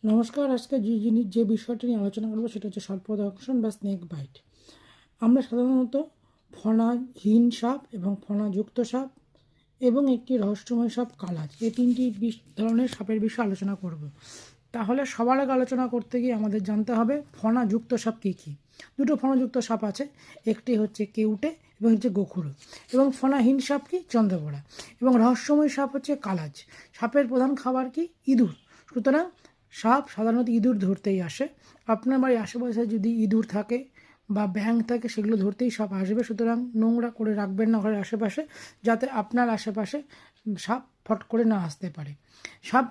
নমস্কার। আজকে যে বিষয়টি নিয়ে আলোচনা করবো সেটা হচ্ছে সর্পদংশন বা স্নেক বাইট। আমরা সাধারণত ফণাহীন সাপ এবং ফণাযুক্ত সাপ এবং একটি রহস্যময় সাপ কালাজ, এই তিনটি ধরনের সাপের বিষয়ে আলোচনা করব। তাহলে সবার আগে আলোচনা করতে গিয়ে আমাদের জানতে হবে ফণাযুক্ত সাপ কী কী। দুটো ফণাযুক্ত সাপ আছে, একটি হচ্ছে কেউটে এবং হচ্ছে গোখুরো, এবং ফণাহীন সাপ কি চন্দ্রপড়া, এবং রহস্যময় সাপ হচ্ছে কালাজ। সাপের প্রধান খাবার কি ইঁদুর, সুতরাং সাপ সাধারণত ইঁদুর ধরতেই আসে। আপনার বাড়ির আশেপাশে যদি ইঁদুর থাকে বা ব্যাঙ থাকে সেগুলো ধরতেই সাপ আসবে, সুতরাং নোংরা করে রাখবেন না ঘরের আশেপাশে, যাতে আপনার আশেপাশে সাপ ফট করে না আসতে পারে। সাপ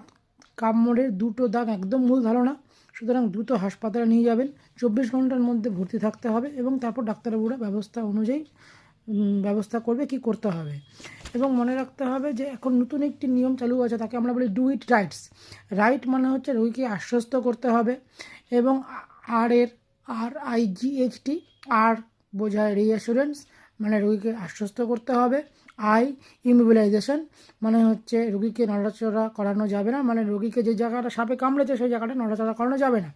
কামড়ের দুটো দাগ একদম মূল ধারণা, সুতরাং দ্রুত হাসপাতালে নিয়ে যাবেন। 24 ঘন্টার মধ্যে ভর্তি থাকতে হবে এবং তারপর ডাক্তারবাবুরা ব্যবস্থা অনুযায়ী ব্যবস্থা করবে কি করতে হবে। এবং মনে রাখতে হবে যে এখন নতুন একটি নিয়ম চালু আছে, তাকে আমরা বলি ডু ইট রাইটস। রাইট মানে হচ্ছে রোগীকে আশ্বস্ত করতে হবে, এবং RIGHT, আর বোঝায় রিঅ্যাসুরেন্স, মানে রোগীকে আশ্বস্ত করতে হবে। ইমোবিলাইজেশন মানে হচ্ছে রোগীকে নড়াচড়া করানো যাবে না, মানে রোগীকে যে জায়গাটা সাপে কামড়েছে সেই জায়গাটা নড়াচড়া করানো যাবে না।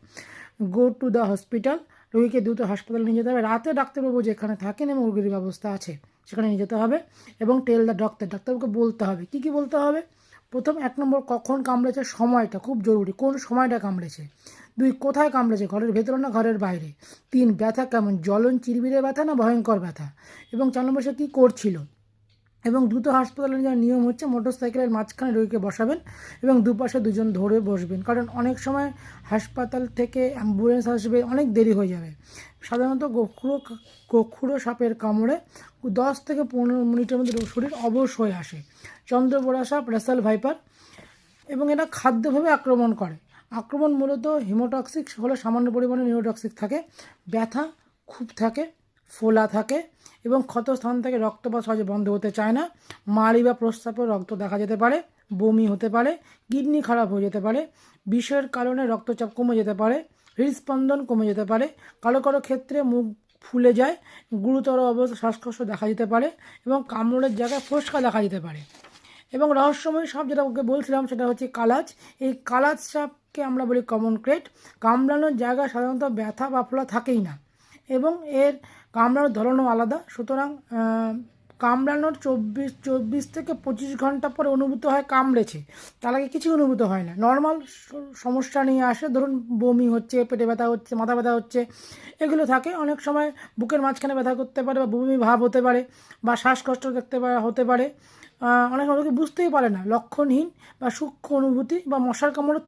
গো টু দ্য হসপিটাল, রোগীকে দ্রুত হাসপাতালে নিয়ে যেতে হবে। রাতে ডাক্তারবাবু যেখানে থাকেন এবং রোগীর ব্যবস্থা আছে সেখানে নিয়ে যেতে হবে। এবং টেল দ্য ডাক্তারবাবুকে বলতে হবে। কী কী বলতে হবে? প্রথম 1 নম্বর, কখন কামড়েছে, সময়টা খুব জরুরি, কোন সময়টা কামড়েছে। 2, কোথায় কামড়েছে, ঘরের ভেতরে না ঘরের বাইরে। 3, ব্যথা কেমন, জ্বলন চিরবিরে ব্যথা না ভয়ঙ্কর ব্যথা। এবং 4 নম্বর, সে কী করছিল। এবং দ্রুত হাসপাতালে নিয়ে যাওয়ার নিয়ম হচ্ছে মোটরসাইকেলের মাঝখানে রোগীকে বসাবেন এবং দুপাশে দুজন ধরে বসবেন, কারণ অনেক সময় হাসপাতাল থেকে অ্যাম্বুলেন্স আসবে, অনেক দেরি হয়ে যাবে। সাধারণত গোখুরো সাপের কামড়ে 10 থেকে 15 মিনিটের মধ্যে শরীর অবশ হয়ে আসে। চন্দ্রপড়া সাপ রাসেল ভাইপার, এবং এরা খাদ্যভাবে আক্রমণ করে। আক্রমণ মূলত হিমোটক্সিক হলে সামান্য পরিমাণে নিউরোটক্সিক থাকে। ব্যথা খুব থাকে, ফোলা থাকে, এবং ক্ষত স্থান থেকে রক্তপাত সহজে বন্ধ হতে চায় না। মাড়ি বা প্রস্রাবেও রক্ত দেখা যেতে পারে, বমি হতে পারে, কিডনি খারাপ হয়ে যেতে পারে, বিষের কারণে রক্তচাপ কমে যেতে পারে, হৃদস্পন্দন কমে যেতে পারে, কারো কারো ক্ষেত্রে মুখ ফুলে যায়, গুরুতর অবস্থা শ্বাসকষ্ট দেখা যেতে পারে, এবং কামড়ের জায়গায় ফোসকা দেখা যেতে পারে। এবং রহস্যময় সাপ যেটা ওকে বলছিলাম সেটা হচ্ছে কালাজ। এই কালাজ সাপকে আমরা বলি কমন ক্রেট। কামড়ানোর জায়গায় সাধারণত ব্যথা বা ফোলা থাকেই না, এবং এর কামড়ানোর ধরনও আলাদা। সুতরাং কামড়ানোর 24 থেকে 25 ঘন্টা পরে অনুভূত হয় কামড়েছে, তার আগে কিছু অনুভূত হয় না। নর্মাল সমস্যা নিয়ে আসে, ধরুন বমি হচ্ছে, পেটে ব্যথা হচ্ছে, মাথা ব্যথা হচ্ছে, এগুলো থাকে। অনেক সময় বুকের মাঝখানে ব্যথা করতে পারে বা বমি ভাব হতে পারে বা শ্বাসকষ্ট হতে পারে। অনেক সময় বুঝতেই পারে না, লক্ষণহীন বা সূক্ষ্ম অনুভূতি বা মশার কামড়